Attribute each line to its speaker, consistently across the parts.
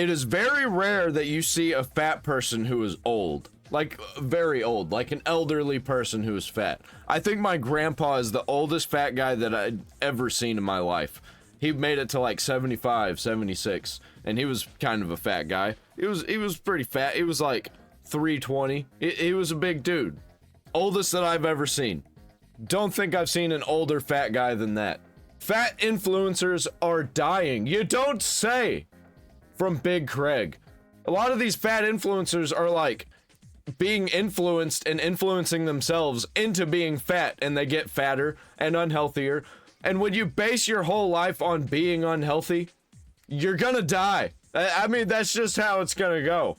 Speaker 1: It is very rare that you see a fat person who is old. Like, very old. Like an elderly person who is fat. I think my grandpa is the oldest fat guy that I'd ever seen in my life. He made it to like 75, 76. And he was kind of a fat guy. He was pretty fat. He was like 320. He was a big dude. Oldest that I've ever seen. Don't think I've seen an older fat guy than that. Fat influencers are dying. You don't say! From Big Craig. A lot of these fat influencers are like being influenced and influencing themselves into being fat, and they get fatter and unhealthier. And when you base your whole life on being unhealthy, you're gonna die. I mean, that's just how it's gonna go.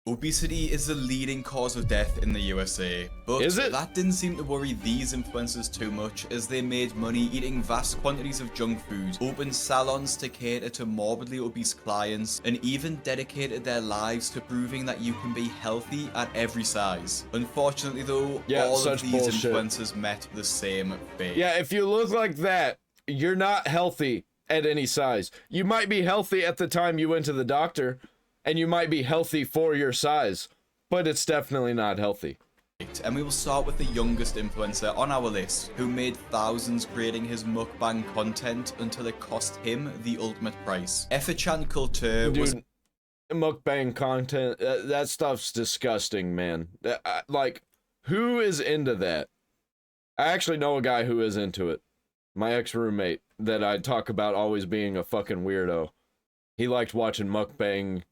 Speaker 2: Obesity is the leading cause of death in the USA, but
Speaker 1: Is it?
Speaker 2: that didn't seem to worry these influencers too much, as they made money eating vast quantities of junk food, opened salons to cater to morbidly obese clients, and even dedicated their lives to proving that you can be healthy at every size. Unfortunately though, all of these influencers met the same fate.
Speaker 1: Yeah, if you look like that, you're not healthy at any size. You might be healthy at the time you went to the doctor, and you might be healthy for your size, but it's definitely not healthy.
Speaker 2: And we will start with the youngest influencer on our list, who made thousands creating his mukbang content until it cost him the ultimate price. Effichan Culture was...
Speaker 1: Mukbang content, that stuff's disgusting, man. Like, who is into that? I actually know a guy who is into it. My ex-roommate that I talk about always being a fucking weirdo. He liked watching mukbang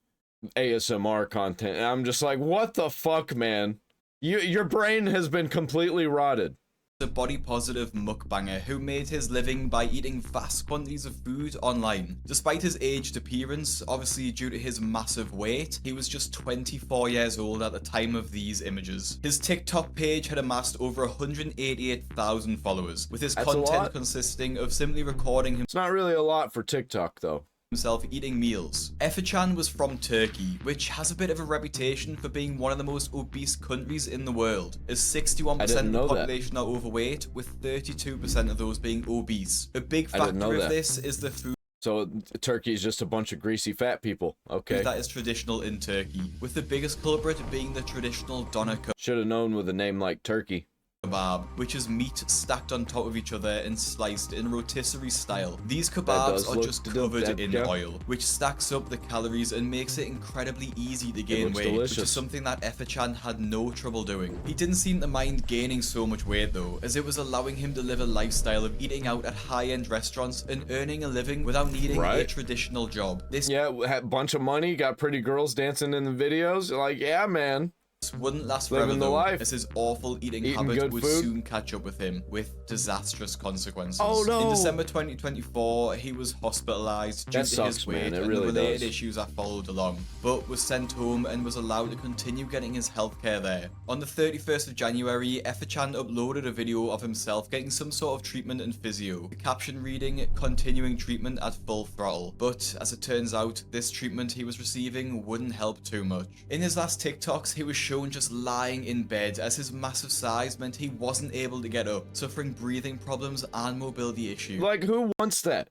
Speaker 1: ASMR content, and I'm just like, what the fuck, man? Your brain has been completely rotted.
Speaker 2: A body positive mukbanger who made his living by eating vast quantities of food online. Despite his aged appearance, obviously due to his massive weight, he was just 24 years old at the time of these images. His TikTok page had amassed over 188,000 followers, with his content consisting of simply recording him.
Speaker 1: It's not really a lot for TikTok though.
Speaker 2: Himself eating meals. Effichan was from Turkey, which has a bit of a reputation for being one of the most obese countries in the world, as 61% of the population are overweight, with 32% of those being obese. A big factor of this is the food.
Speaker 1: So Turkey is just a bunch of greasy fat people. Okay.
Speaker 2: That is traditional in Turkey, with the biggest culprit being the traditional doner
Speaker 1: Should have known with a name like Turkey.
Speaker 2: Kebab, which is meat stacked on top of each other and sliced in rotisserie style. These kebabs are just covered in oil, which stacks up the calories and makes it incredibly easy to gain weight, which is something that Effichan had no trouble doing. He didn't seem to mind gaining so much weight though, as it was allowing him to live a lifestyle of eating out at high-end restaurants and earning a living without needing a traditional job.
Speaker 1: Yeah, had a bunch of money, got pretty girls dancing in the videos. Like, yeah, man.
Speaker 2: This wouldn't last forever though, as his awful eating habit would soon catch up with him, with disastrous consequences.
Speaker 1: Oh no!
Speaker 2: In December 2024, he was hospitalized due to his weight and the related issues that followed along, but was sent home and was allowed to continue getting his healthcare there. On the 31st of January, Effichan uploaded a video of himself getting some sort of treatment and physio, the caption reading, "Continuing treatment at full throttle," but as it turns out, this treatment he was receiving wouldn't help too much. In his last TikToks, he was shown just lying in bed, as his massive size meant he wasn't able to get up, suffering breathing problems and mobility issues.
Speaker 1: Like, who wants that?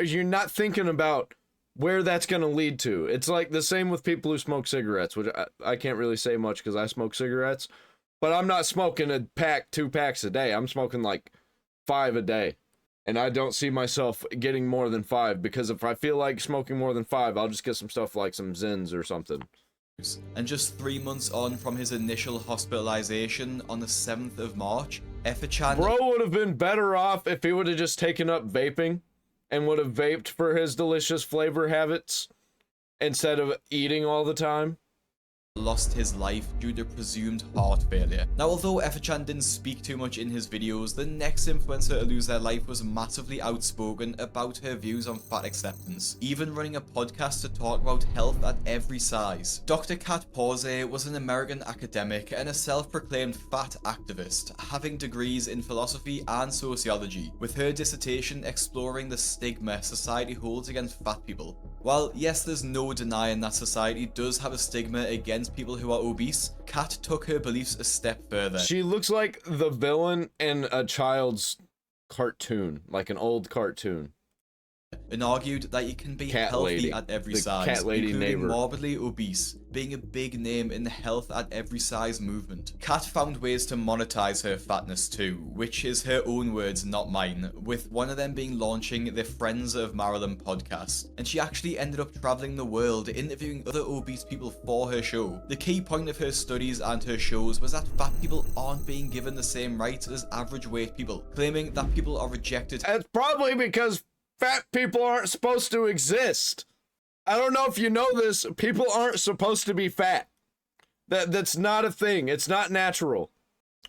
Speaker 1: You're not thinking about where that's going to lead to. It's like the same with people who smoke cigarettes, which I can't really say much because I smoke cigarettes, but I'm not smoking a pack, 2 packs a day. I'm smoking like 5 a day. And I don't see myself getting more than 5, because if I feel like smoking more than 5, I'll just get some stuff like some Zins or something.
Speaker 2: And just 3 months on from his initial hospitalization on the 7th of March, Effichan...
Speaker 1: Bro would have been better off if he would have just taken up vaping and would have vaped for his delicious flavor habits instead of eating all the time.
Speaker 2: Lost his life due to presumed heart failure. Now, although Effichan didn't speak too much in his videos, the next influencer to lose their life was massively outspoken about her views on fat acceptance, even running a podcast to talk about health at every size. Dr. Kat Pause was an American academic and a self-proclaimed fat activist, having degrees in philosophy and sociology, with her dissertation exploring the stigma society holds against fat people. While yes, there's no denying that society does have a stigma against people who are obese, Kat took her beliefs a step further.
Speaker 1: She looks like the villain in a child's cartoon, like an old cartoon.
Speaker 2: and argued that you can be
Speaker 1: Cat
Speaker 2: healthy
Speaker 1: lady.
Speaker 2: at every
Speaker 1: The
Speaker 2: size,
Speaker 1: cat lady
Speaker 2: including
Speaker 1: neighbor.
Speaker 2: morbidly obese, being a big name in the health at every size movement. Kat found ways to monetize her fatness too, which is her own words, not mine, with one of them being launching the Friends of Marilyn podcast. And she actually ended up traveling the world interviewing other obese people for her show. The key point of her studies and her shows was that fat people aren't being given the same rights as average weight people, claiming that people are rejected.
Speaker 1: It's probably because fat people aren't supposed to exist. I don't know if you know this, people aren't supposed to be fat. That's not a thing. It's not natural.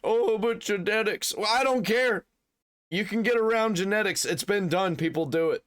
Speaker 1: Oh, but genetics. Well, I don't care. You can get around genetics. It's been done. People do it.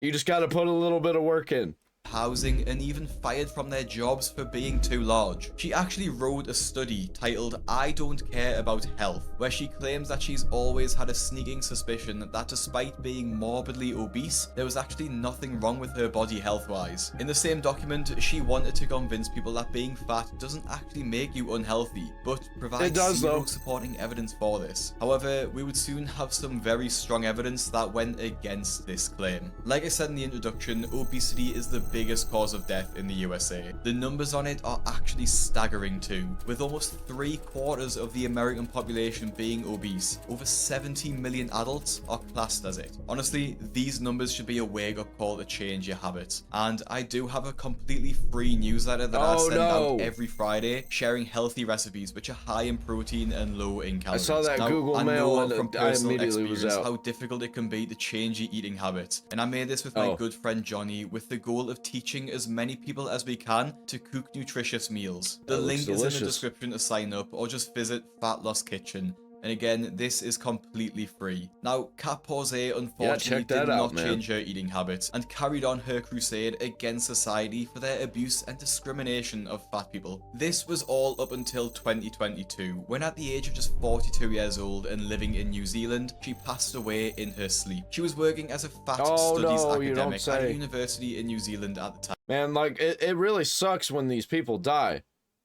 Speaker 1: You just got to put a little bit of work in.
Speaker 2: Housing, and even fired from their jobs for being too large. She actually wrote a study titled I Don't Care About Health, where she claims that she's always had a sneaking suspicion that despite being morbidly obese, there was actually nothing wrong with her body health-wise. In the same document, she wanted to convince people that being fat doesn't actually make you unhealthy, but provides zero supporting evidence for this. However, we would soon have some very strong evidence that went against this claim. Like I said in the introduction, obesity is the biggest cause of death in the USA. The numbers on it are actually staggering too, with almost 3/4 of the American population being obese. Over 70 million adults are classed as it. Honestly, these numbers should be a wake-up call to change your habits. And I do have a completely free newsletter that I send out every Friday, sharing healthy recipes which are high in protein and low in calories.
Speaker 1: I saw that Google Mail and
Speaker 2: from
Speaker 1: I
Speaker 2: personal
Speaker 1: immediately was
Speaker 2: experience
Speaker 1: out.
Speaker 2: how difficult it can be to change your eating habits. And I made this with my good friend Johnny with the goal of teaching as many people as we can to cook nutritious meals. The link is in the description to sign up, or just visit Fat Loss Kitchen. And again, this is completely free. Now, Kat Porzay unfortunately did not change her eating habits and carried on her crusade against society for their abuse and discrimination of fat people. This was all up until 2022, when at the age of just 42 years old and living in New Zealand, she passed away in her sleep. She was working as a fat studies academic at a university in New Zealand at the time.
Speaker 1: Man, like, it really sucks when these people die,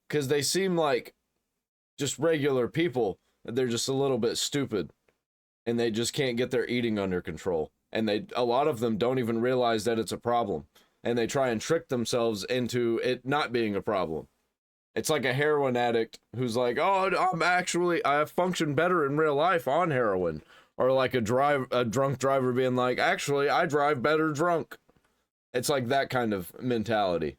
Speaker 1: because they seem like just regular people. They're just a little bit stupid, and they just can't get their eating under control. And a lot of them don't even realize that it's a problem, and they try and trick themselves into it not being a problem. It's like a heroin addict who's like, oh, I function better in real life on heroin. Or like a drunk driver being like, actually, I drive better drunk. It's like that kind of mentality.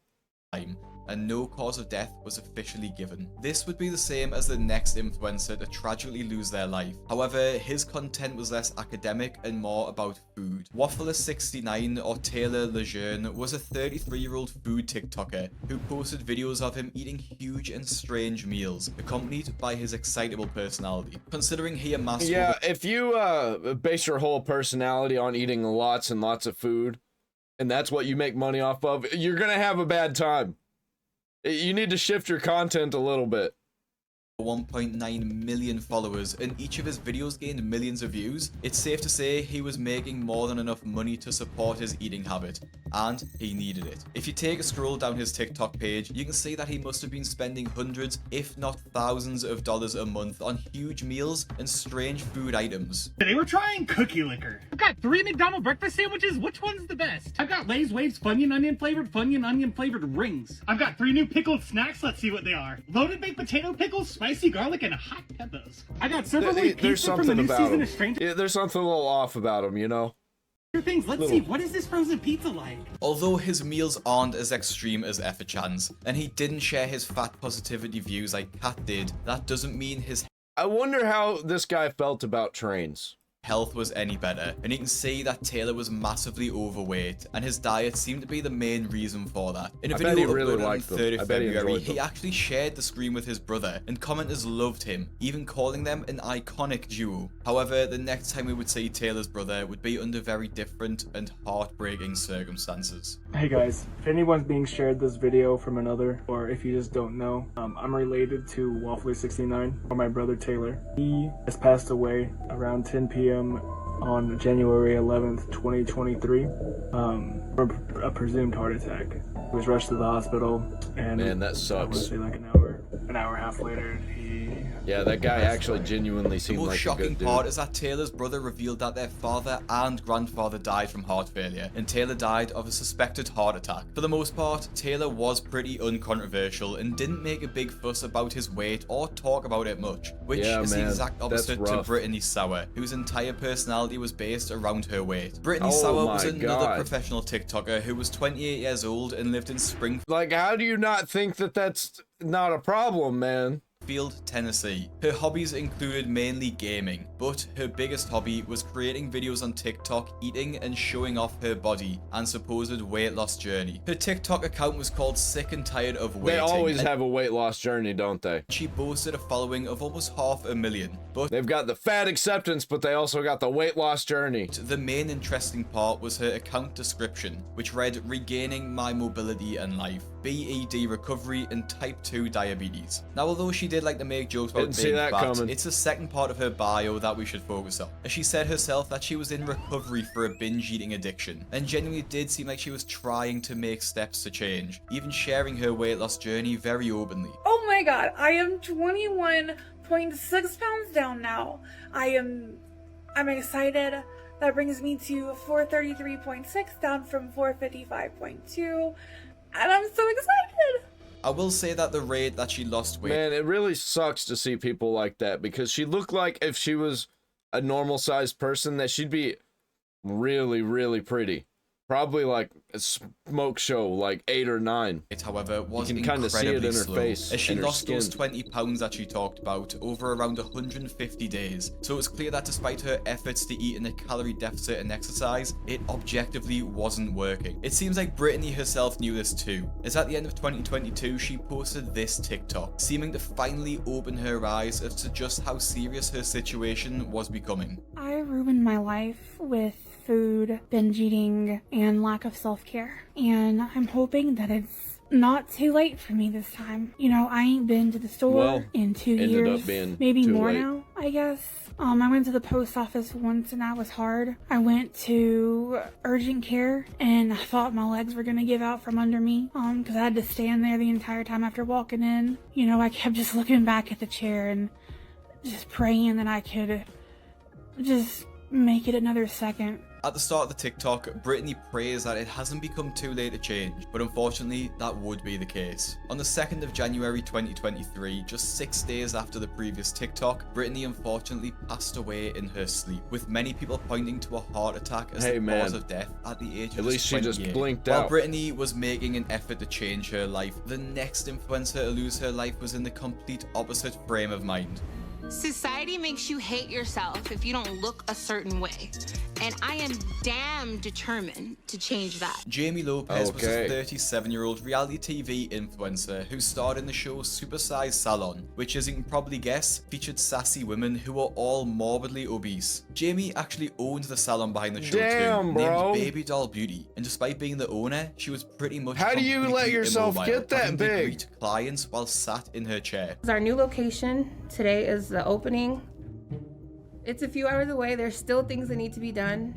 Speaker 2: And no cause of death was officially given. This would be the same as the next influencer to tragically lose their life. However, his content was less academic and more about food. Waffler69 or Taylor Lejeune was a 33-year-old food TikToker who posted videos of him eating huge and strange meals, accompanied by his excitable personality. Considering he amassed
Speaker 1: if you base your whole personality on eating lots and lots of food, and that's what you make money off of, you're gonna have a bad time. You need to shift your content a little bit.
Speaker 2: 1.9 million followers, and each of his videos gained millions of views. It's safe to say he was making more than enough money to support his eating habit, and he needed it. If you take a scroll down his TikTok page, you can see that he must have been spending hundreds, if not thousands of dollars a month on huge meals and strange food items.
Speaker 3: Today we're trying cookie liquor. I've got 3 McDonald's breakfast sandwiches. Which one's the best? I've got Lay's Waves Funyun Onion flavored rings. I've got 3 new pickled snacks. Let's see what they are. Loaded baked potato pickles, spicy garlic, and hot peppers. I got several pizza from the new season of Stranger.
Speaker 1: Yeah, there's something a little off about him, you know?
Speaker 3: Things. Let's see, what is this frozen pizza like?
Speaker 2: Although his meals aren't as extreme as Effichan's, and he didn't share his fat positivity views like Kat did, that doesn't mean his
Speaker 1: I wonder how this guy felt about trains.
Speaker 2: health was any better, and you can see that Taylor was massively overweight, and his diet seemed to be the main reason for that. In a video uploaded on 3rd of February, he actually shared the screen with his brother, and commenters loved him, even calling them an iconic duo. However, the next time we would see Taylor's brother would be under very different and heartbreaking circumstances.
Speaker 4: Hey guys, if anyone's being shared this video from another, or if you just don't know, I'm related to Waffler69, or my brother Taylor. He has passed away around 10 p.m. on January 11th, 2023, from a presumed heart attack. He was rushed to the hospital, and
Speaker 1: man, that sucks.
Speaker 4: I would say like an hour and a half later, he
Speaker 1: Yeah, that guy actually genuinely
Speaker 2: The
Speaker 1: seemed
Speaker 2: most
Speaker 1: like a
Speaker 2: shocking
Speaker 1: good dude.
Speaker 2: part is that Taylor's brother revealed that their father and grandfather died from heart failure, and Taylor died of a suspected heart attack. For the most part, Taylor was pretty uncontroversial and didn't make a big fuss about his weight or talk about it much, which is the exact opposite to Brittany Sauer, whose entire personality was based around her weight. Brittany Sauer was another professional TikToker who was 28 years old and lived in Springfield.
Speaker 1: Like, how do you not think that that's not a problem, man?
Speaker 2: Tennessee. Her hobbies included mainly gaming, but her biggest hobby was creating videos on TikTok eating and showing off her body and supposed weight loss journey. Her TikTok account was called Sick and Tired of Waiting.
Speaker 1: They always have a weight loss journey, don't they?
Speaker 2: She boasted a following of almost 500,000, but
Speaker 1: they've got the fat acceptance, but they also got the weight loss journey.
Speaker 2: The main interesting part was her account description, which read regaining my mobility and life, BED recovery, and type 2 diabetes. Now, although she did like to make jokes about being fat, it's the second part of her bio that we should focus on, as she said herself that she was in recovery for a binge eating addiction, and genuinely did seem like she was trying to make steps to change, even sharing her weight loss journey very openly.
Speaker 5: Oh my god, I am 21.6 pounds down now. I'm excited. That brings me to 433.6 down from 455.2, and I'm so excited.
Speaker 2: I will say that the rate that she lost weight...
Speaker 1: Man, it really sucks to see people like that, because she looked like if she was a normal-sized person that she'd be really, really pretty. Probably like a smoke show, like 8 or 9.
Speaker 2: It, however, was
Speaker 1: you can kind of see it in her
Speaker 2: slow,
Speaker 1: face,
Speaker 2: as she
Speaker 1: in
Speaker 2: lost
Speaker 1: her
Speaker 2: those
Speaker 1: skin.
Speaker 2: 20 pounds that she talked about over around 150 days. So it was clear that despite her efforts to eat in a calorie deficit and exercise, it objectively wasn't working. It seems like Brittany herself knew this too, as at the end of 2022 she posted this TikTok, seeming to finally open her eyes as to just how serious her situation was becoming.
Speaker 5: I ruined my life with food, binge eating, and lack of self-care. And I'm hoping that it's not too late for me this time. You know, I ain't been to the store in 2 years, maybe more now, I guess. I went to the post office once and that was hard. I went to urgent care and I thought my legs were gonna give out from under me because I had to stand there the entire time after walking in. You know, I kept just looking back at the chair and just praying that I could just make it another second.
Speaker 2: At the start of the TikTok, Brittany prays that it hasn't become too late to change, but unfortunately that would be the case. On the 2nd of January 2023, just 6 days after the previous TikTok, Brittany unfortunately passed away in her sleep, with many people pointing to a heart attack as the cause of death at the age of
Speaker 1: at least she just
Speaker 2: 28.
Speaker 1: blinked out.
Speaker 2: While Brittany was making an effort to change her life, the next influencer to lose her life was in the complete opposite frame of mind.
Speaker 6: Society makes you hate yourself if you don't look a certain way. And I am damn determined to change that.
Speaker 2: Jamie Lopez was a 37-year-old reality TV influencer who starred in the show Super Size Salon, which, as you can probably guess, featured sassy women who were all morbidly obese. Jamie actually owned the salon behind the show too, named Baby Doll Beauty, and despite being the owner, she was pretty much
Speaker 1: How do you let yourself get that big?
Speaker 2: Greet clients while sat in her chair.
Speaker 7: Our new location today is the opening. It's a few hours away. There's still things that need to be done.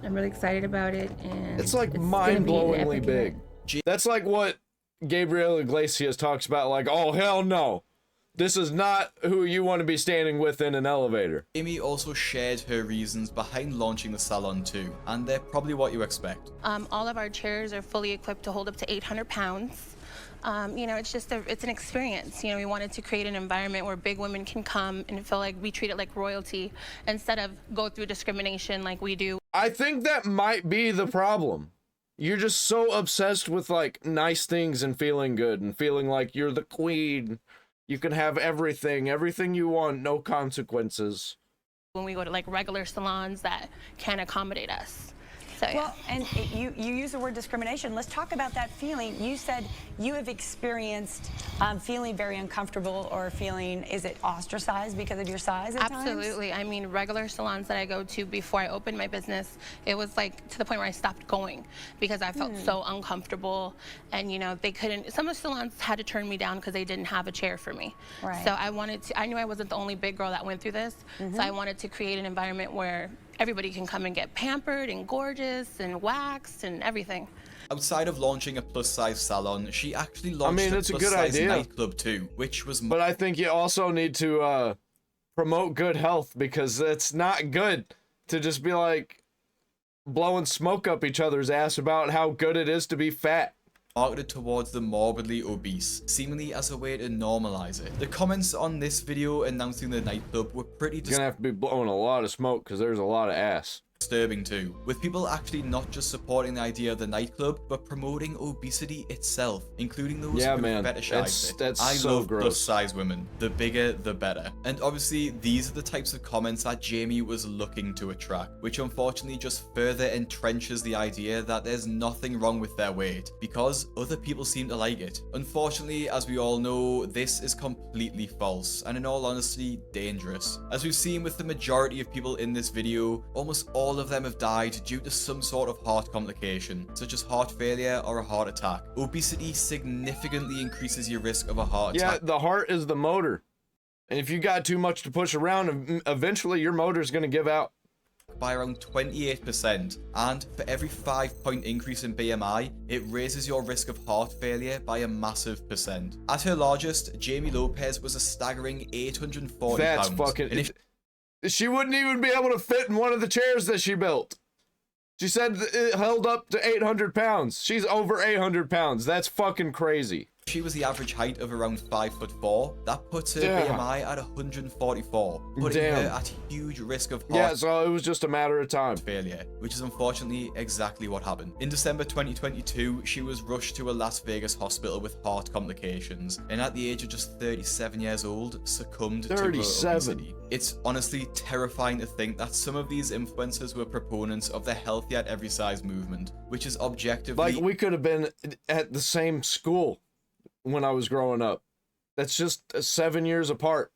Speaker 7: I'm really excited about it, and
Speaker 1: it's like mind-blowingly big. That's like what Gabriel Iglesias talks about, like, oh hell no, this is not who you want to be standing with in an elevator.
Speaker 2: Amy also shared her reasons behind launching the salon too, and they're probably what you expect.
Speaker 6: All of our chairs are fully equipped to hold up to 800 pounds. You know, it's just it's an experience. You know, we wanted to create an environment where big women can come and feel like we treat it like royalty instead of go through discrimination like we do.
Speaker 1: I think that might be the problem. You're just so obsessed with like nice things and feeling good and feeling like you're the queen. You can have everything you want, no consequences.
Speaker 6: When we go to like regular salons that can accommodate us. So, yeah.
Speaker 8: Well, and you use the word discrimination. Let's talk about that feeling. You said you have experienced feeling very uncomfortable or feeling, is it ostracized because of your size at
Speaker 6: Absolutely.
Speaker 8: times?
Speaker 6: I mean, regular salons that I go to before I opened my business, it was like to the point where I stopped going because I felt so uncomfortable. And, you know, they couldn't, some of the salons had to turn me down because they didn't have a chair for me.
Speaker 8: Right.
Speaker 6: So I knew I wasn't the only big girl that went through this. So I wanted to create an environment where everybody can come and get pampered and gorgeous and waxed and everything.
Speaker 2: Outside of launching a plus-size salon, she actually launched
Speaker 1: it's
Speaker 2: a
Speaker 1: a good
Speaker 2: plus-size
Speaker 1: idea.
Speaker 2: nightclub too, which was...
Speaker 1: But I think you also need to promote good health, because it's not good to just be like blowing smoke up each other's ass about how good it is to be fat.
Speaker 2: Marketed towards the morbidly obese, seemingly as a way to normalize it. The comments on this video announcing the nightclub were pretty
Speaker 1: You're gonna have to be blowing a lot of smoke, because there's a lot of ass.
Speaker 2: disturbing too, with people actually not just supporting the idea of the nightclub, but promoting obesity itself, including those who fetishize it.
Speaker 1: That's
Speaker 2: I
Speaker 1: so
Speaker 2: love
Speaker 1: gross.
Speaker 2: plus-size women. The bigger, the better. And obviously, these are the types of comments that Jamie was looking to attract, which unfortunately just further entrenches the idea that there's nothing wrong with their weight, because other people seem to like it. Unfortunately, as we all know, this is completely false, and in all honesty, dangerous. As we've seen with the majority of people in this video, almost all of them have died due to some sort of heart complication, such as heart failure or a heart attack. Obesity significantly increases your risk of a heart attack.
Speaker 1: Yeah, the heart is the motor. And if you got too much to push around, eventually your motor's gonna give out.
Speaker 2: By around 28%, and for every 5-point increase in BMI, it raises your risk of heart failure by a massive percent. At her largest, Jamie Lopez was a staggering 840
Speaker 1: That's
Speaker 2: pounds.
Speaker 1: fucking... She wouldn't even be able to fit in one of the chairs that she built. She said it held up to 800 pounds. She's over 800 pounds. That's fucking crazy.
Speaker 2: She was the average height of around 5'4". That puts her BMI at 144, putting her at huge risk of heart
Speaker 1: so it was just a matter of time.
Speaker 2: failure, which is unfortunately exactly what happened. In December 2022, she was rushed to a Las Vegas hospital with heart complications, and at the age of just 37 years old, succumbed to her obesity. It's honestly terrifying to think that some of these influencers were proponents of the healthy at every size movement, which is objectively...
Speaker 1: Like, we could have been at the same school when I was growing up. That's just 7 years apart.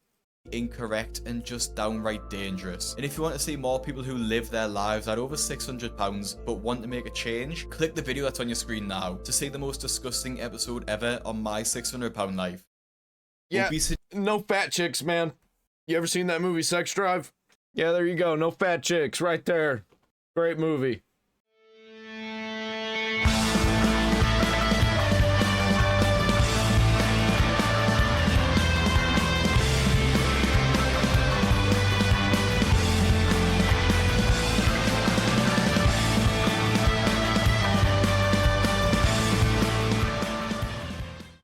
Speaker 2: Incorrect and just downright dangerous. And if you want to see more people who live their lives at over 600 pounds but want to make a change, click the video that's on your screen now to see the most disgusting episode ever on my 600 pound life.
Speaker 1: Yeah,
Speaker 2: Obesity.
Speaker 1: no fat chicks, man. You ever seen that movie Sex Drive? Yeah, there you go. No fat chicks right there. Great movie.